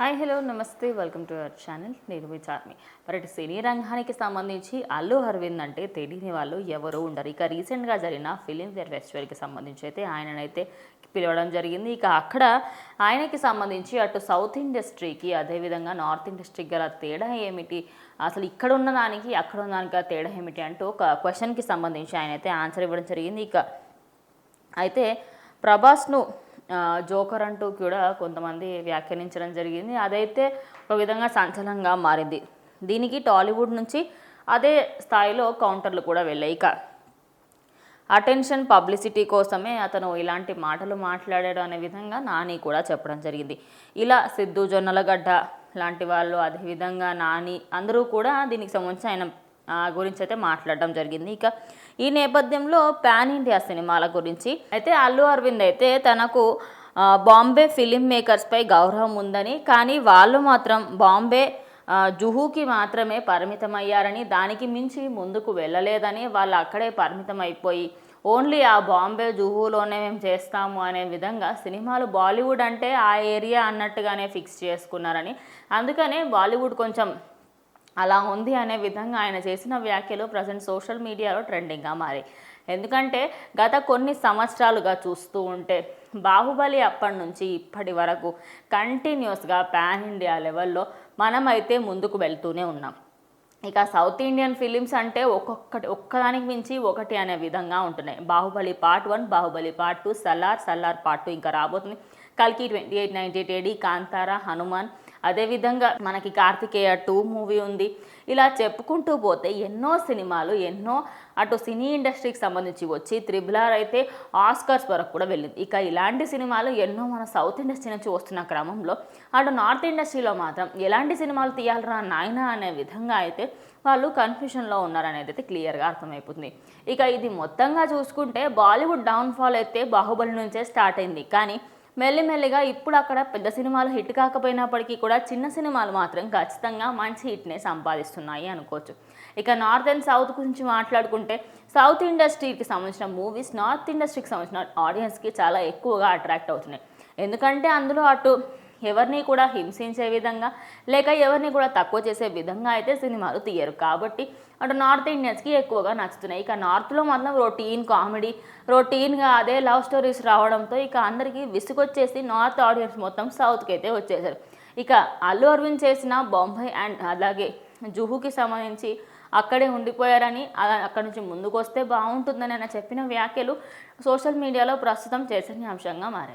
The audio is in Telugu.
హాయ్ హలో నమస్తే వెల్కమ్ టు అవర్ ఛానల్ నేను మీ చార్మి. మరి సినీ రంగానికి సంబంధించి అల్లు అరవింద్ అంటే తెలియని వాళ్ళు ఎవరు ఉండరు. ఇక రీసెంట్గా జరిగిన ఫిలింఫేర్ ఫెస్టివల్కి సంబంధించి అయితే ఆయననైతే పిలవడం జరిగింది. ఇక అక్కడ ఆయనకి సంబంధించి అటు సౌత్ ఇండస్ట్రీకి అదేవిధంగా నార్త్ ఇండస్ట్రీకి గల తేడా ఏమిటి, అసలు ఇక్కడ ఉన్న దానికి అక్కడ ఉన్న దానికి తేడా ఏమిటి అంటూ ఒక క్వశ్చన్కి సంబంధించి ఆయన అయితే ఆన్సర్ ఇవ్వడం జరిగింది. ఇక అయితే ప్రభాస్ను జోకర్ అంటూ కూడా కొంతమంది వ్యాఖ్యానించడం జరిగింది. అదైతే ఒక విధంగా సంచలనంగా మారింది. దీనికి టాలీవుడ్ నుంచి అదే స్థాయిలో కౌంటర్లు కూడా వెళ్ళాయి. ఇక అటెన్షన్ పబ్లిసిటీ కోసమే అతను ఇలాంటి మాటలు మాట్లాడాడు అనే విధంగా నాని కూడా చెప్పడం జరిగింది. ఇలా సిద్ధు జొన్నలగడ్డ లాంటి వాళ్ళు, అదేవిధంగా నాని అందరూ కూడా దీనికి సంబంధించి ఆయన గురించి అయితే మాట్లాడడం జరిగింది. ఇక ఈ నేపథ్యంలో పాన్ ఇండియా సినిమాల గురించి అయితే అల్లు అరవింద్ అయితే తనకు బాంబే ఫిలిం మేకర్స్పై గౌరవం ఉందని, కానీ వాళ్ళు మాత్రం బాంబే జుహూకి మాత్రమే పరిమితమయ్యారని, దానికి మించి ముందుకు వెళ్ళలేదని, వాళ్ళు అక్కడే పరిమితం అయిపోయి ఓన్లీ ఆ బాంబే జుహూలోనే మేము చేస్తాము అనే విధంగా సినిమాలు బాలీవుడ్ అంటే ఆ ఏరియా అన్నట్టుగానే ఫిక్స్ చేసుకున్నారని, అందుకనే బాలీవుడ్ కొంచెం అలా ఉంది అనే విధంగా ఆయన చేసిన వ్యాఖ్యలు ప్రజెంట్ సోషల్ మీడియాలో ట్రెండింగ్గా మారాయి. ఎందుకంటే గత కొన్ని సంవత్సరాలుగా చూస్తూ ఉంటే బాహుబలి అప్పటి నుంచి ఇప్పటి వరకు కంటిన్యూస్గా పాన్ ఇండియా లెవెల్లో మనమైతే ముందుకు వెళ్తూనే ఉన్నాం. ఇక సౌత్ ఇండియన్ ఫిలిమ్స్ అంటే ఒక్కదానికి మించి ఒకటి అనే విధంగా ఉంటున్నాయి. Baahubali part 1, Baahubali part 2, Salaar part 2 ఇంకా రాబోతుంది. కల్కి 2890 కాంతారా, హనుమాన్, అదేవిధంగా మనకి కార్తికేయ 2 మూవీ ఉంది. ఇలా చెప్పుకుంటూ పోతే ఎన్నో సినిమాలు, ఎన్నో అటు సినీ ఇండస్ట్రీకి సంబంధించి వచ్చి త్రిబుల్ అయితే ఆస్కర్స్ వరకు కూడా వెళ్ళింది. ఇక ఇలాంటి సినిమాలు ఎన్నో మన సౌత్ ఇండస్ట్రీ నుంచి వస్తున్న క్రమంలో అటు నార్త్ ఇండస్ట్రీలో మాత్రం ఎలాంటి సినిమాలు తీయాలరా నాయనా అనే విధంగా అయితే వాళ్ళు కన్ఫ్యూషన్లో ఉన్నారనేది అయితే క్లియర్గా అర్థమైపోతుంది. ఇక ఇది మొత్తంగా చూసుకుంటే బాలీవుడ్ డౌన్ఫాల్ అయితే బాహుబలి నుంచే స్టార్ట్ అయింది. కానీ మెల్లిమెల్లిగా ఇప్పుడు అక్కడ పెద్ద సినిమాలు హిట్ కాకపోయినప్పటికీ కూడా చిన్న సినిమాలు మాత్రం ఖచ్చితంగా మంచి హిట్నే సంపాదిస్తున్నాయి అనుకోవచ్చు. ఇక నార్త్ అండ్ సౌత్ గురించి మాట్లాడుకుంటే సౌత్ ఇండస్ట్రీకి సంబంధించిన మూవీస్ నార్త్ ఇండస్ట్రీకి సంబంధించిన ఆడియన్స్కి చాలా ఎక్కువగా అట్రాక్ట్ అవుతున్నాయి. ఎందుకంటే అందులో అటు ఎవరిని కూడా హింసించే విధంగా లేక ఎవరిని కూడా తక్కువ చేసే విధంగా అయితే సినిమాలు తీయరు. కాబట్టి అటు నార్త్ ఇండియన్స్కి ఎక్కువగా నచ్చుతున్నాయి. ఇక నార్త్లో మాత్రం రొటీన్ కామెడీ, రొటీన్గా అదే లవ్ స్టోరీస్ రావడంతో ఇక అందరికీ విసుగొచ్చేసి నార్త్ ఆడియన్స్ మొత్తం సౌత్కి అయితే వచ్చేసారు. ఇక అల్లు అరవింద్ చేసిన బొంబాయి అండ్ అలాగే జుహూకి సంబంధించి అక్కడే ఉండిపోయారని, అక్కడి నుంచి ముందుకు వస్తే బాగుంటుందని ఆయన చెప్పిన వ్యాఖ్యలు సోషల్ మీడియాలో ప్రస్తుతం చర్చనీయాంశంగా మారాయి.